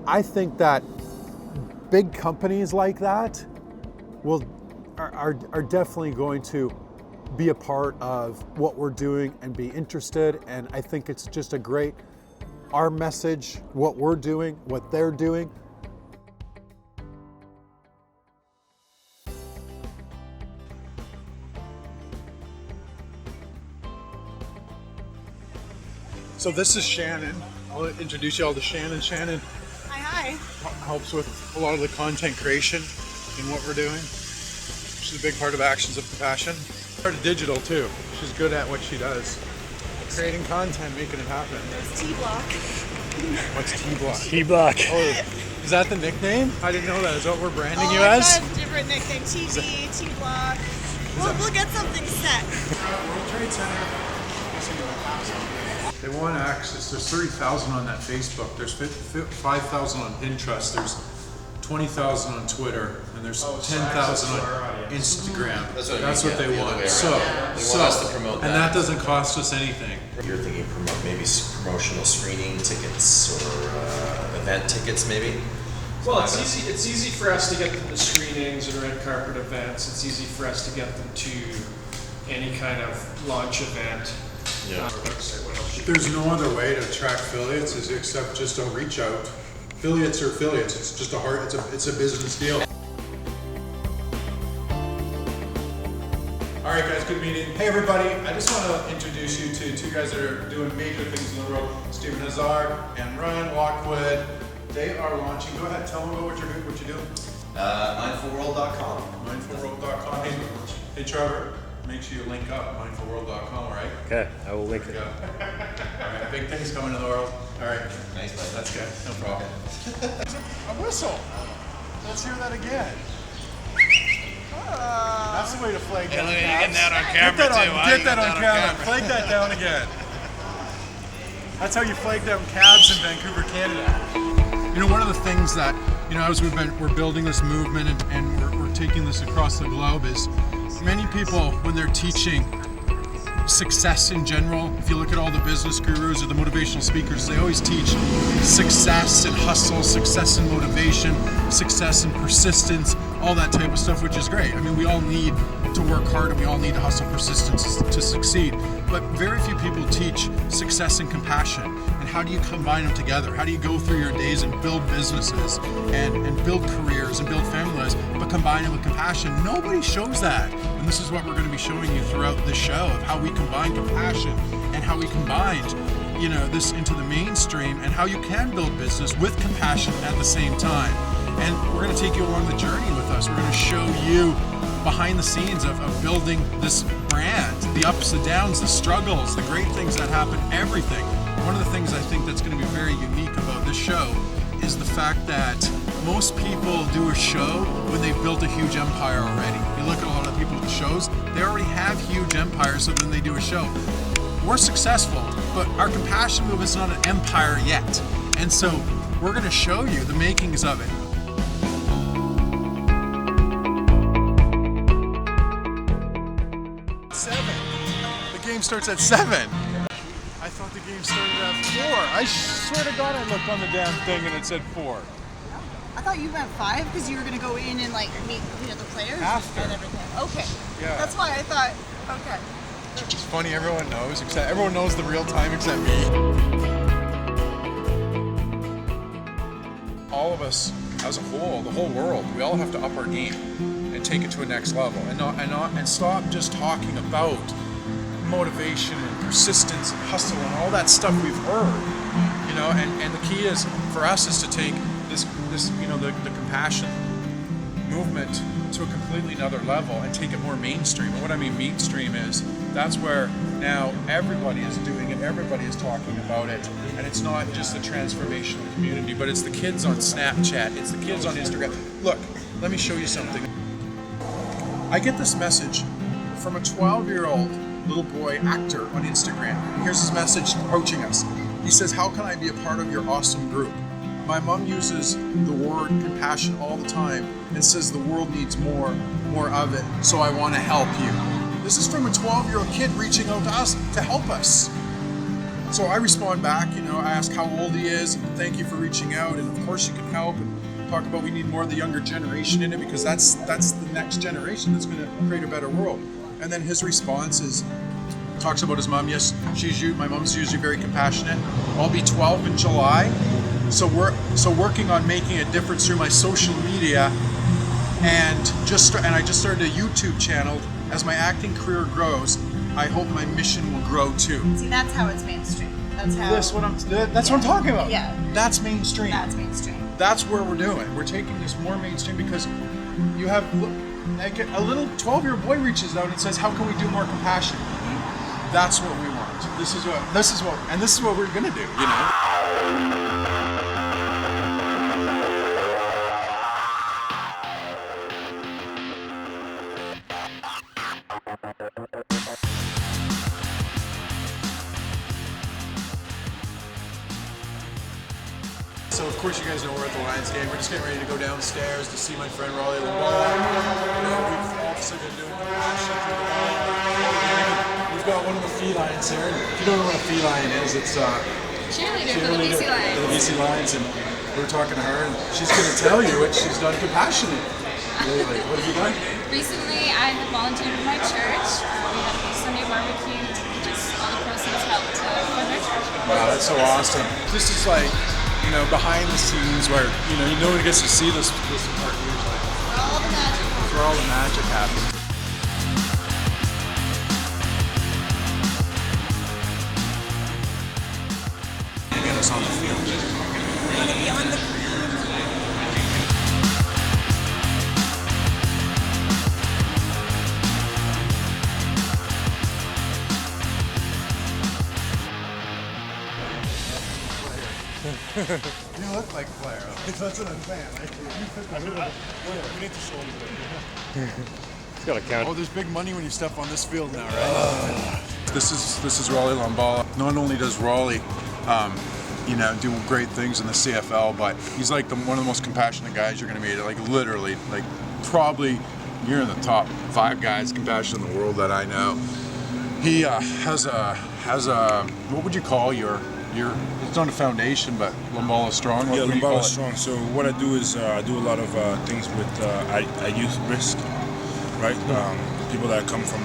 I think that big companies like that are definitely going to be a part of what we're doing and be interested. And I think it's just our message, what we're doing, what they're doing. So this is Shannon. I'll introduce you all to Shannon. Shannon Hi. helps with a lot of the content creation in what we're doing. She's a big part of Actions of Compassion. Part of digital too. She's good at what she does. Creating content, making it happen. There's T-Block. What's T-Block? T-Block. Oh, is that the nickname? I didn't know that. Is that what we're branding you I've as? got different nickname. TV, T-Block. We'll get something set. World Trade Center. They want access. There's 30,000 on that Facebook. There's 5,000 on Pinterest. There's 20,000 on Twitter, and there's 10,000 on Instagram. That's what they want. So, they want us to promote that. And that doesn't cost us anything. You're thinking maybe promotional screening tickets or event tickets, maybe? Well, it's easy for us to get them to screenings and red carpet events. It's easy for us to get them to any kind of launch event. Yeah. There's no other way to attract affiliates except just a reach out. Affiliates are affiliates. It's just it's a business deal. All right, guys, good meeting. Hey, everybody. I just want to introduce you to two guys that are doing major things in the world. Stephen Hazard and Ryan Lockwood. They are launching. Go ahead, tell them about what you're doing. Mindfulworld.com. Mindfulworld.com. Hey, Trevor. Make sure you link up mindfulworld.com, all right? Okay, I will link There it. we go. All right, big things coming in the world. All right. Nice, man. That's good. No problem. A whistle. Let's hear that again. That's the way to flag down cabs. Getting that on camera too. Get that on camera. Flag that down again. That's how you flag down cabs in Vancouver, Canada. You know, one of the things that, as we're building this movement and we're taking this across the globe is many people, when they're teaching success in general, if you look at all the business gurus or the motivational speakers, they always teach success and hustle, success and motivation, success and persistence, all that type of stuff, which is great. I mean, we all need to work hard and we all need to hustle persistence to succeed. But very few people teach success and compassion. And how do you combine them together? How do you go through your days and build businesses and build careers and build family lives, but combine it with compassion? Nobody shows that. And this is what we're going to be showing you throughout the show, of how we combine compassion and how we combined, this into the mainstream, and how you can build business with compassion at the same time. And we're going to take you along the journey with us. We're going to show you behind the scenes of building this brand, the ups, the downs, the struggles, the great things that happen, everything. One of the things I think that's going to be very unique about this show is the fact that most people do a show when they've built a huge empire already. You look at a lot of people with the shows, they already have huge empires, so then they do a show. We're successful, but our compassion movement's not an empire yet. And so we're going to show you the makings of it. The game starts at 7. I thought the game started at 4. I swear to God I looked on the damn thing and it said 4. I thought you meant 5 because you were going to go in and meet the players After. and everything. Okay. Yeah. That's why I thought, okay. It's funny, everyone knows the real time except me. All of us as a whole, the whole world, we all have to up our game and take it to a next level and stop just talking about motivation and persistence and hustle and all that stuff we've heard, and the key is for us is to take this the compassion movement to a completely another level and take it more mainstream. And what I mean mainstream is that's where now everybody is doing it, everybody is talking about it, and it's not just the transformational community, but it's the kids on Snapchat, it's the kids on Instagram. Look, let me show you something. I get this message from a 12-year-old little boy actor on Instagram. And here's his message approaching us. He says, "How can I be a part of your awesome group? My mom uses the word compassion all the time and says the world needs more of it, so I want to help you." This is from a 12-year-old kid reaching out to us to help us. So I respond back, you know, I ask how old he is, and thank you for reaching out, and of course you can help, and talk about we need more of the younger generation in it, because that's the next generation that's going to create a better world. And then his response is, talks about his mom. Yes, my mom's usually very compassionate. I'll be 12 in July, so working on making a difference through my social media, and I just started a YouTube channel. As my acting career grows, I hope my mission will grow too. See, that's how it's mainstream. That's how. That's what I'm talking about. Yeah. That's mainstream. That's mainstream. That's where we're doing. We're taking this more mainstream, because you have like a little 12-year-old boy reaches out and says, "How can we do more compassion?" That's what we want. This is what we're gonna do. You know. So of course you guys know we're at the Lions game. We're just getting ready to go downstairs to see my friend Raleigh Longball. You know, we've also been doing compassion through the wall. We've got one of the felines here. If you don't know what a feline is, it's cheerleader for the BC Lions. For the BC Lions, and we were talking to her, and she's going to tell you what she's done compassionate lately. What have you done? Recently, I have volunteered with my church. We had a Sunday barbecue. Just all the proceeds helped fund our church. Wow, that's so awesome. This is like, you know, behind the scenes where, you know, no one gets to see this part usually. Where all the magic happens. It's where all the magic happens. Get us on the field. You look like Flair. That's what I'm saying. We need to show him. It's got to count. Oh, there's big money when you step on this field now, right? This is Raleigh Longball. Not only does Raleigh, you know, do great things in the CFL, but he's like one of the most compassionate guys you're going to meet. Like literally, like probably you're in the top 5 guys compassionate in the world that I know. He has a what would you call your it's not a foundation, but Longball is strong. Yeah, Longball is strong. So what I do is I do a lot of things with I use risk, right? People that come from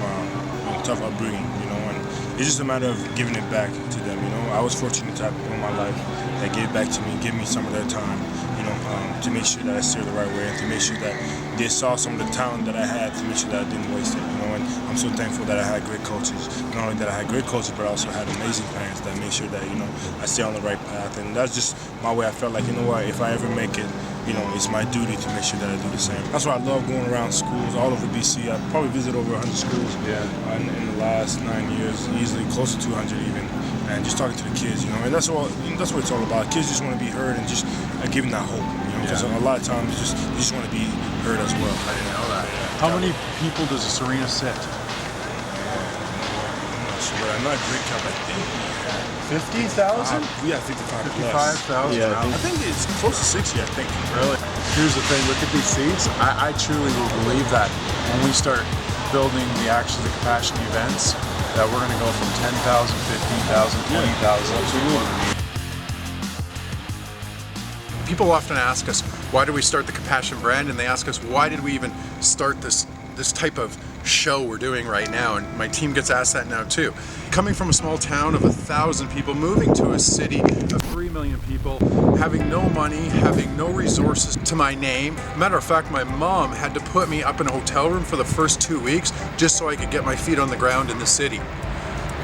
tough upbringing, you know, and it's just a matter of giving it back to them. You know, I was fortunate to have people in my life that gave back to me, give me some of their time, you know, to make sure that I steered the right way, and to make sure that they saw some of the talent that I had, to make sure that I didn't waste it, you know. And I'm so thankful that I had great coaches. Not only that I had great coaches, but I also had amazing parents that made sure that, you know, I stay on the right path. And that's just my way. I felt like, you know what, if I ever make it, you know, it's my duty to make sure that I do the same. That's why I love going around schools all over BC. I probably visited over 100 schools in the last 9 years, easily close to 200 even. And just talking to the kids, you know, and that's what it's all about. Kids just want to be heard and just give them that hope, you know, because a lot of times you just want to be heard as well. I didn't know that. How many people does this arena sit? But I'm not great count, I think. 50,000? We have 55 plus. 55,000. Yeah, I think it's close to 60, I think. Really? Here's the thing, look at these seats. I truly will believe that when we start building the compassion events, that we're going to go from 10,000, 15,000, 20,000. People often ask us, why did we start the Compassion brand? And they ask us, why did we even start this type of show we're doing right now? And my team gets asked that now too. Coming from a small town of 1,000 people, moving to a city of 3 million people, having no money, having no resources to my name. Matter of fact, my mom had to put me up in a hotel room for the first 2 weeks just so I could get my feet on the ground in the city.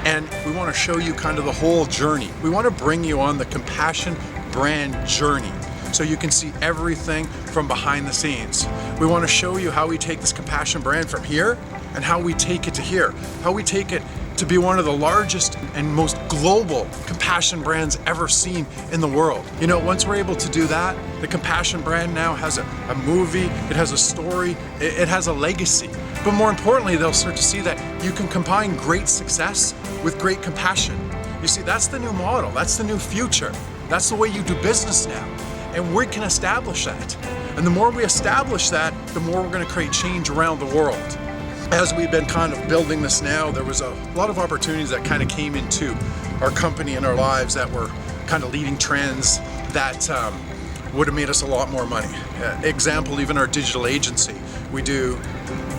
And we want to show you kind of the whole journey. We want to bring you on the Compassion brand journey, so you can see everything from behind the scenes. We want to show you how we take this Compassion brand from here and how we take it to here, how we take it to be one of the largest and most global compassion brands ever seen in the world. You know, once we're able to do that, the Compassion brand now has a movie, it has a story, it has a legacy. But more importantly, they'll start to see that you can combine great success with great compassion. You see, that's the new model, that's the new future. That's the way you do business now. And we can establish that. And the more we establish that, the more we're going to create change around the world. as we've been kind of building this now, there was a lot of opportunities that kind of came into our company and our lives that were kind of leading trends that would have made us a lot more money. Example, even our digital agency. We do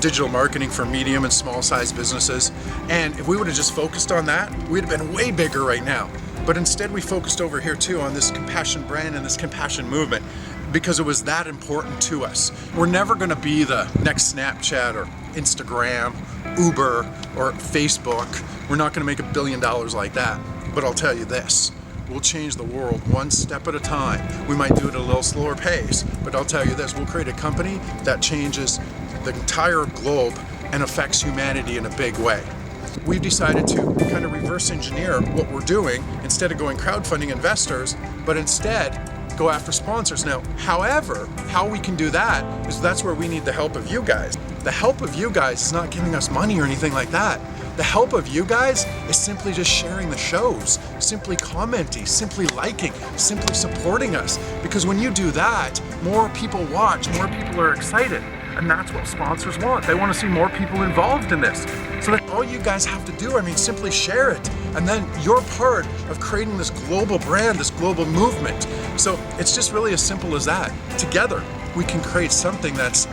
digital marketing for medium and small sized businesses. And if we would have just focused on that, we'd have been way bigger right now. But instead we focused over here too on this compassion brand and this compassion movement because it was that important to us. We're never gonna be the next Snapchat or Instagram, Uber, or Facebook. We're not gonna make $1 billion like that. But I'll tell you this, we'll change the world one step at a time. We might do it at a little slower pace, but I'll tell you this, we'll create a company that changes the entire globe and affects humanity in a big way. We've decided to kind of reverse engineer what we're doing instead of going crowdfunding investors, but instead go after sponsors. Now, however, how we can do that is that's where we need the help of you guys. The help of you guys is not giving us money or anything like that. The help of you guys is simply just sharing the shows, simply commenting, simply liking, simply supporting us. Because when you do that, more people watch, more people are excited. And that's what sponsors want. They want to see more people involved in this. So that all you guys have to do, simply share it. And then you're part of creating this global brand, this global movement. So it's just really as simple as that. Together, we can create something that's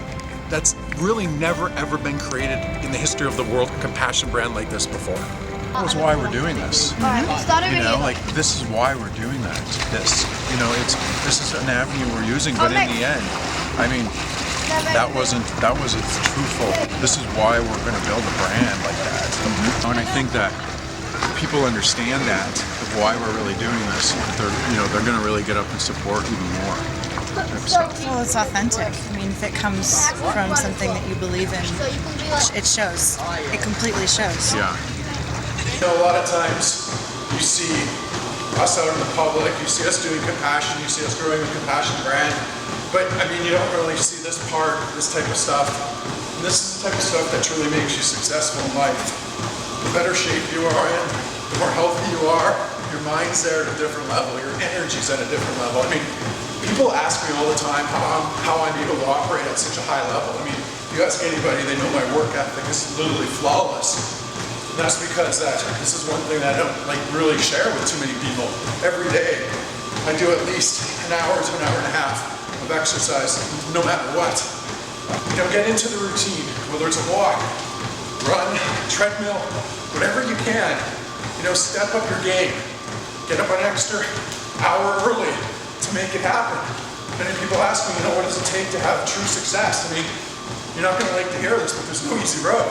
really never ever been created in the history of the world, a compassion brand like this before. That's why we're doing this. This is why we're doing this is an avenue we're using, but in the end, that wasn't truthful. This is why we're going to build a brand like that. And I think that people understand that of why we're really doing this. They're going to really get up and support even more. Well, it's authentic. If it comes from something that you believe in, it shows. It completely shows. Yeah. A lot of times you see us out in the public, you see us doing compassion, you see us growing a compassion brand, but you don't really see this part, this type of stuff. And this is the type of stuff that truly makes you successful in life. The better shape you are in, the more healthy you are, your mind's there at a different level, your energy's at a different level. People ask me all the time how I'm able to operate at such a high level. If you ask anybody, they know my work ethic is literally flawless. And that's because this is one thing that I don't really share with too many people. Every day, I do at least an hour to an hour and a half of exercise, no matter what. Get into the routine, whether it's a walk, run, treadmill, whatever you can. Step up your game. Get up an extra hour early to make it happen. Many people ask me, what does it take to have true success? You're not going to like to hear this, but there's no easy road.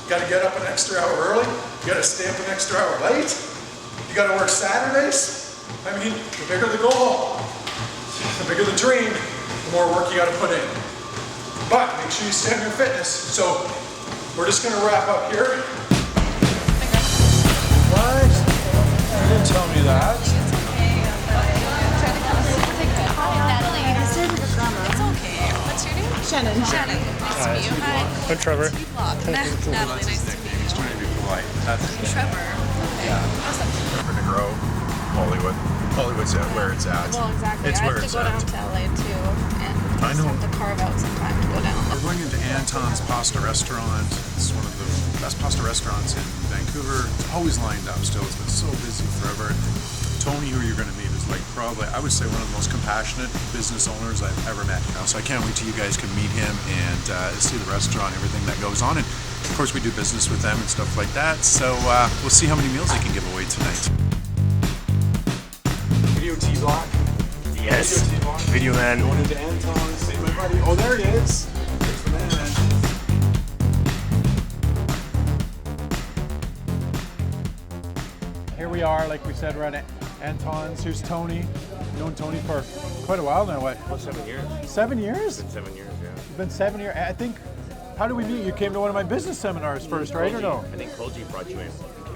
You got to get up an extra hour early. You got to stay up an extra hour late. You got to work Saturdays. The bigger the goal, the bigger the dream, the more work you got to put in. But make sure you stay on your fitness. So we're just going to wrap up here. What? You didn't tell me that. It's okay. What's your name? Shannon. Shannon. Nice to meet you. Hi. I'm Trevor. Natalie, nice to meet you. He's trying to be polite. Trevor. Awesome. We're going to grow Hollywood. Hollywood's where it's at. Well, exactly. It's I where have to it's go at. down to LA too, and I know. have to carve out some time to go down. We're going into Antons Pasta restaurant. It's one of the best pasta restaurants in Vancouver. It's always lined up still. It's been so busy forever. Tony, who you're going to meet, is probably, I would say, one of the most compassionate business owners I've ever met. So I can't wait till you guys can meet him and see the restaurant, everything that goes on. And of course, we do business with them and stuff like that. So we'll see how many meals they can give away tonight. Video T-Block. Yes. Video man. Going into Anton, see my buddy. Oh, there he is. There's the man. Here we are, like we said, we're at Antons. Here's Tony. Known Tony for quite a while now. What? Well, 7 years. 7 years? It's been 7 years, yeah. It's been 7 years. I think, how did we meet? You came to one of my business seminars first, right, or no? I think Call Jeep brought you in.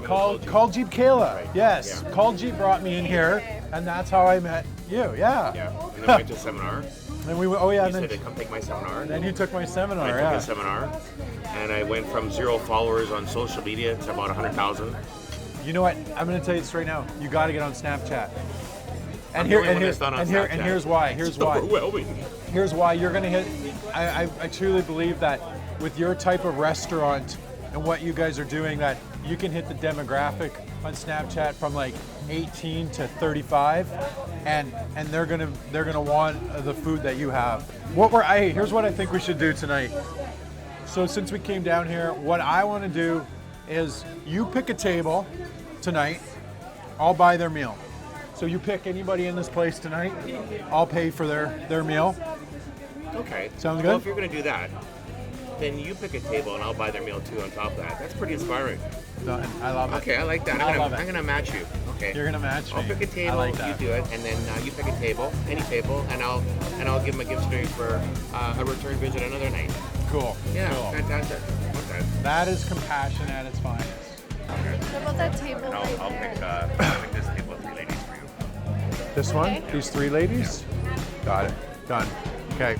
Call Jeep Kayla. Right. Yes. Yeah. Call Jeep brought me in here, and that's how I met you. Yeah. Yeah. And then we went to a seminar. And we went, oh yeah, You and said then, to come take my seminar. then you took my seminar, I took yeah. a seminar, and I went from 0 followers on social media to about 100,000. You know what? I'm going to tell you this right now. You got to get on Snapchat. I'm And the only one that's not on Snapchat. here's why. It's overwhelming. Here's why you're going to hit. I truly believe that with your type of restaurant and what you guys are doing that you can hit the demographic on Snapchat from like 18 to 35, and they're gonna want the food that you have. Here's what I think we should do tonight. So since we came down here, what I want to do is you pick a table tonight. I'll buy their meal. So you pick anybody in this place tonight. I'll pay for their meal. Okay. Sounds Well, good? if you're going to do that, then you pick a table and I'll buy their meal too on top of that. That's pretty inspiring. Done. I love it. Okay, I like that. I love it. I'm gonna match you. Okay. You're gonna match me. I'll pick a table. I like that. You do it, and then you pick a table, any table, and I'll give them a gift straight for a return visit another night. Cool. Yeah, Cool. fantastic. Okay. That is compassion at its finest. What about that table And right I'll there? pick this table with 3 ladies for you. This one? These 3 ladies? Got it. Done. Okay.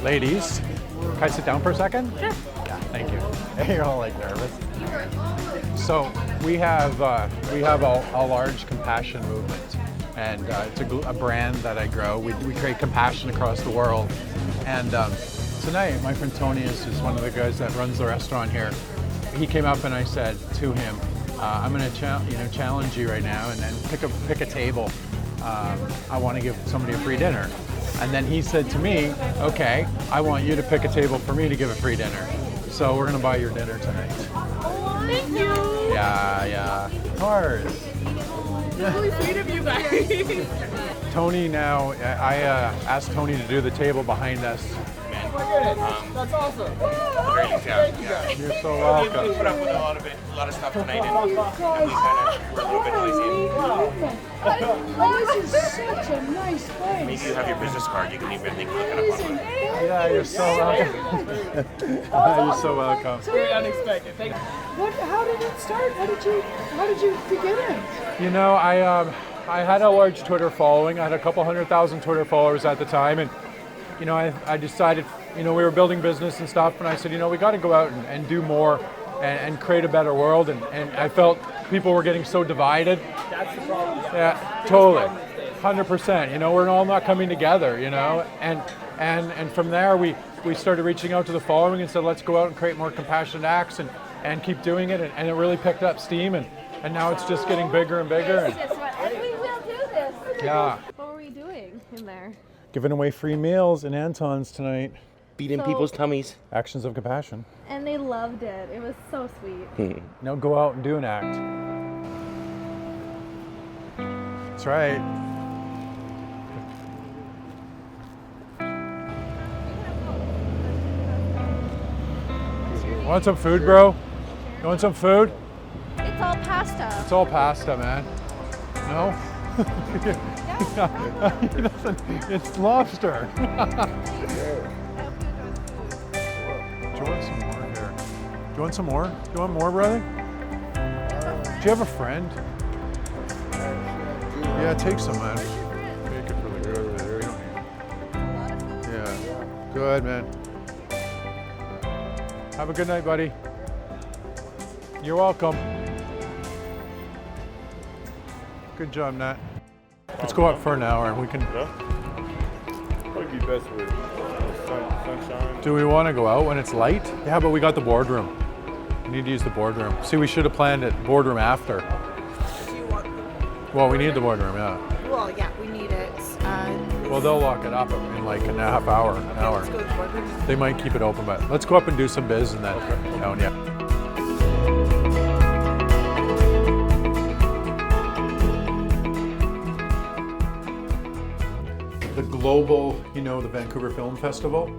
Ladies, can I sit down for a second? Sure. Yeah, thank you. You're all like nervous. So we have a large compassion movement, and it's a brand that I grow. We create compassion across the world, and tonight my friend Tony is one of the guys that runs the restaurant here. He came up and I said to him, "I'm going to challenge you right now, and then pick a table. I want to give somebody a free dinner." And then he said to me, "Okay, I want you to pick a table for me to give a free dinner. So we're gonna buy your dinner tonight." Thank you. Yeah, of course. Really sweet of you guys. Tony now, I asked Tony to do the table behind us. That's awesome. Yeah. You're so We welcome. put up with a lot of stuff tonight, and we were a little bit noisy. This is such a nice place. Maybe you have your business card. You can even look it up online. Yeah, you're so welcome. You're so welcome. Very unexpected. Thank you. How did it start? How did you begin it? You know, I had a large Twitter following. I had a couple 100,000 Twitter followers at the time, and you know, I decided, you know, we were building business and stuff, and I said, you know, we got to go out and do more and create a better world, and I felt people were getting so divided. That's the problem. Yeah, totally, 100%. You know, we're all not coming together, you know, and from there we started reaching out to the following and said, let's go out and create more compassionate acts and keep doing it, and it really picked up steam, and now it's just getting bigger and bigger. And, We will do this. yeah, What were we doing in there? giving away free meals in Antons tonight. Beating people's tummies. Actions of compassion. And they loved it. It was so sweet. Now go out and do an act. That's right. Want some food, bro? You want some food? It's all pasta. It's all pasta, man. No? He doesn't. It's lobster. Do you want some more here? Do you want some more? Do you want more, brother? Do you have a friend? Yeah, take some, man. Make it really good over there. You don't need it. Yeah. Good, man. Have a good night, buddy. You're welcome. Good job, Nat. Let's go out for an hour and we can. Probably be best with sunshine. Do we want to go out when it's light? Yeah, but we got the boardroom. We need to use the boardroom. See, we should have planned it boardroom after. Do you want them? Well, we need the boardroom, yeah. Well, yeah, we need it. Well, they'll lock it up in like a half hour, an hour. Let's go to the boardroom. They might keep it open, but let's go up and do some biz and then down, yeah. The global, you know, the Vancouver Film Festival,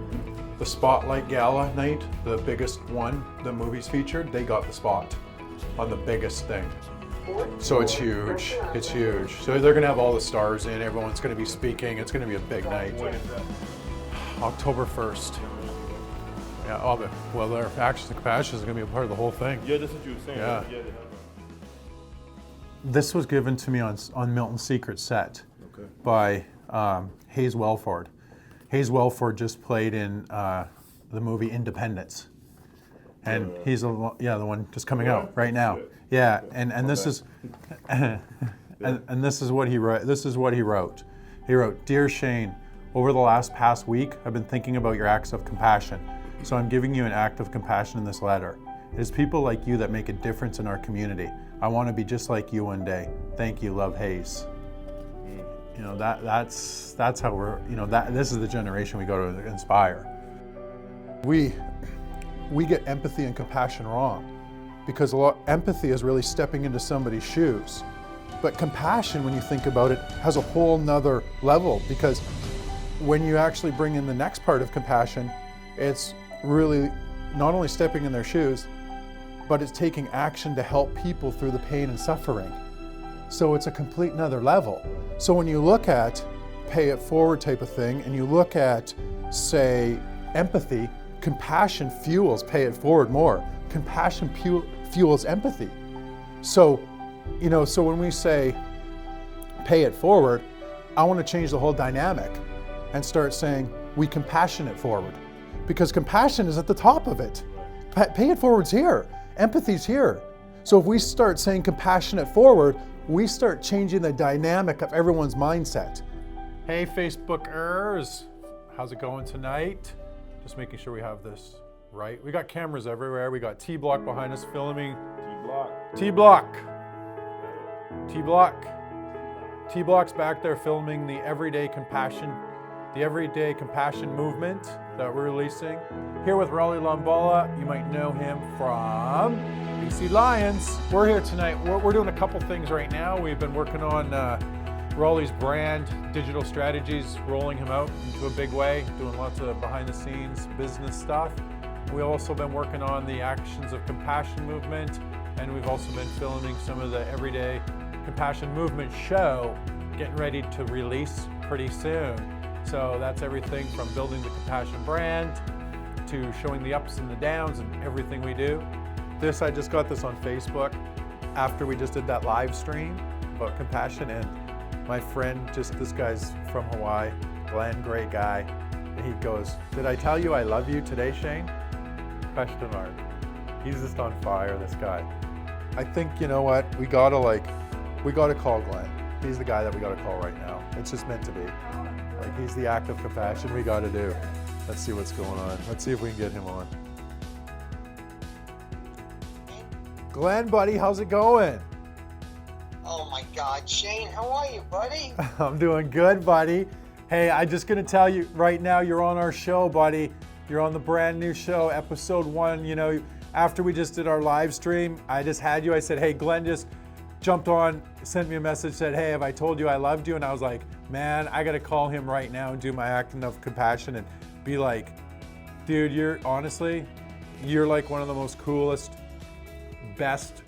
the Spotlight Gala night, the biggest one, the movies featured, they got the spot on the biggest thing. So it's huge, it's huge. So they're gonna have all the stars in, everyone's gonna be speaking, it's gonna be a big night. October 1st. Yeah, well, their Actions and Compassion is gonna be a part of the whole thing. Yeah, that's what you were saying. Yeah. They have This was given to me on Milton's Secret set by Hayes Welford. Hayes Welford just played in the movie Independence. And he's the one just coming out right now. Yeah, and this is And this is what he wrote. He wrote, "Dear Shane, over the past week, I've been thinking about your acts of compassion. So I'm giving you an act of compassion in this letter. It is people like you that make a difference in our community. I want to be just like you one day. Thank you, love, Hayes." You know, that's how we're, you know, this is the generation we go to inspire. We get empathy and compassion wrong, because empathy is really stepping into somebody's shoes. But compassion, when you think about it, has a whole nother level, because when you actually bring in the next part of compassion, it's really not only stepping in their shoes, but it's taking action to help people through the pain and suffering. So it's a complete another level. So when you look at pay it forward type of thing, and you look at, say, empathy, compassion fuels pay it forward more. Compassion fuels empathy. So, you know, so when we say pay it forward, I want to change the whole dynamic and start saying we compassion it forward, because compassion is at the top of it. Pay it forward's here. Empathy's here. So if we start saying compassionate forward, we start changing the dynamic of everyone's mindset. Hey, Facebookers, how's it going tonight? Just making sure we have this right. We got cameras everywhere. We got T-Block behind us filming. T-Block's back there filming the everyday compassion movement that we're releasing. Here with Longball, you might know him from BC Lions. We're here tonight. We're doing a couple things right now. We've been working on Raleigh's brand, digital strategies, rolling him out into a big way, doing lots of behind the scenes business stuff. We've also been working on the Actions of Compassion movement, and we've also been filming some of the Everyday Compassion Movement show, getting ready to release pretty soon. So that's everything from building the compassion brand to showing the ups and the downs and everything we do. I just got this on Facebook after we just did that live stream about compassion, and my friend, this guy's from Hawaii, Glenn, great guy, and he goes, "Did I tell you I love you today, Shane?" Question mark. He's just on fire, this guy. I think, you know what, we gotta call Glenn. He's the guy that we gotta call right now. It's just meant to be. Like, he's the act of compassion we gotta do. Let's see what's going on. Let's see if we can get him on. Glenn, buddy, how's it going? Oh my God, Shane, how are you, buddy? I'm doing good, buddy. Hey, I'm just gonna tell you right now, you're on our show, buddy. You're on the brand new show, episode 1. You know, after we just did our live stream, I just had you. I said, hey, Glenn just jumped on, sent me a message, said, hey, have I told you I loved you? And I was like, man, I gotta call him right now and do my acting of compassion and be like, dude, you're like one of the most coolest, best,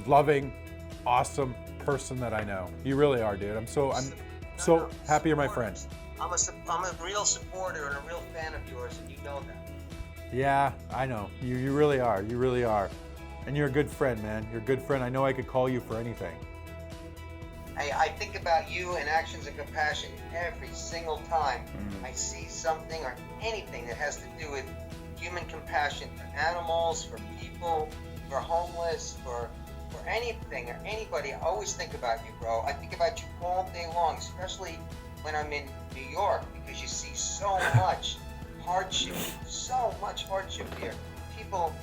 loving, awesome person that I know. You really are, dude. I'm so happy you're my friend. I'm a real supporter and a real fan of yours, and you know that. Yeah, I know. You really are. You really are. And you're a good friend, man. You're a good friend. I know I could call you for anything. I think about you and Actions of Compassion every single time I see something or anything that has to do with human compassion for animals, for people, for homeless, for anything or anybody. I always think about you, bro. I think about you all day long, especially when I'm in New York, because you see so much hardship here. People,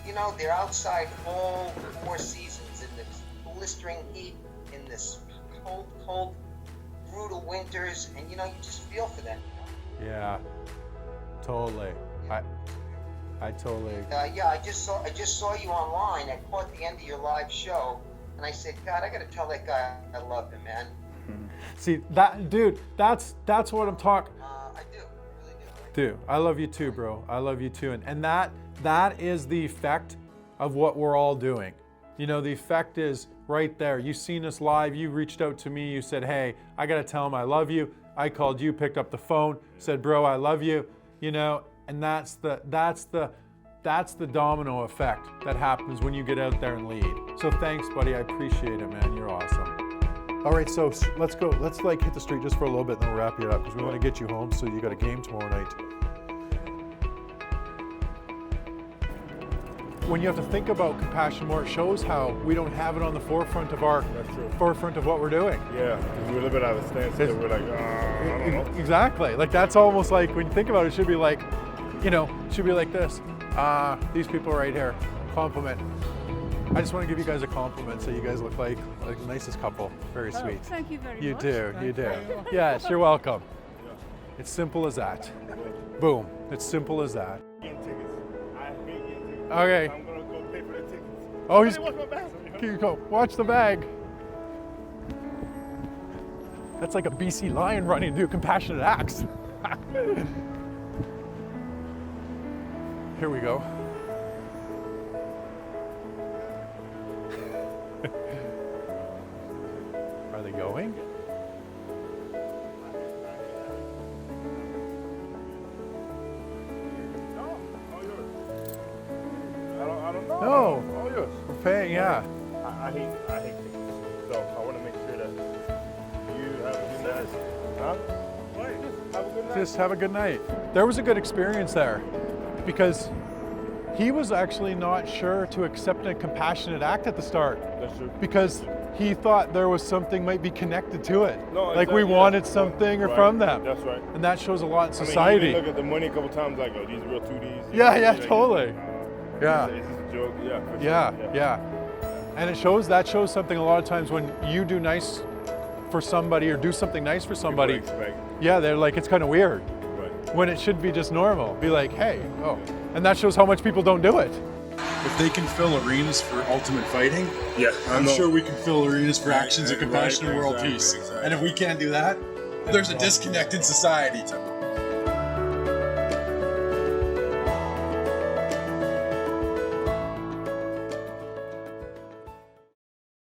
you know, they're outside all 4 seasons in this blistering heat, in this cold, brutal winters, and you know, you just feel for them. You know? Yeah, totally. Yeah. I totally. Yeah, I just saw you online. I caught the end of your live show, and I said, God, I gotta tell that guy I love him, man. See that, dude? That's what I'm talking. I do, really do. Dude, I love you too, bro. I love you too, and that is the effect of what we're all doing. You know, the effect is right there. You've seen us live. You reached out to me. You said, hey, I gotta tell him I love you. I called you, picked up the phone, said, bro, I love you. You know, and that's the domino effect that happens when you get out there and lead. So thanks, buddy. I appreciate it, man. You're awesome. All right, so let's go. Let's like hit the street just for a little bit, and then we'll wrap you up because we want to get you home. So you got a game tomorrow night. when you have to think about compassion more, it shows how we don't have it on the forefront of our forefront of what we're doing. Yeah, because we're a little bit out of stance. We're like, I don't know. Exactly. Like that's almost like when you think about it, it should be like, you know, it should be like this. These people right here, compliment. I just want to give you guys a compliment. So you guys look like the nicest couple. Very sweet. Thank you very much. You do. You do. Yes, you're welcome. It's simple as that. Boom. It's simple as that. Okay. I'm gonna go pay for the tickets. Oh, he's. Watch my bag. Here you go. Watch the bag. That's like a BC lion running to do compassionate acts. Here we go. Are they going? I don't know. No. Oh, yours. We're paying, yeah. I hate tickets. So I want to make sure that you have a good night. Huh? Wait, have a good night. Just have a good night. There was a good experience there because he was actually not sure to accept a compassionate act at the start. That's true. Because he thought there was something might be connected to it. No, like we exactly, wanted yeah. something or Right. from them. That's right. And that shows a lot in I mean, society. you look at the money a couple times, like, oh, these real 2Ds. Yeah, totally. Yeah. Is this a joke? Yeah, for sure. Yeah. And it shows, that shows something a lot of times when you do nice for somebody or do something nice for somebody. Expect. Yeah, they're like, it's kind of weird. Right. When it should be just normal. Be like, hey, oh. And that shows how much people don't do it. If they can fill arenas for ultimate fighting, Yeah, I'm sure we can fill arenas for actions of Right, compassion and world exactly, peace. exactly. And if we can't do that, there's a disconnect in society.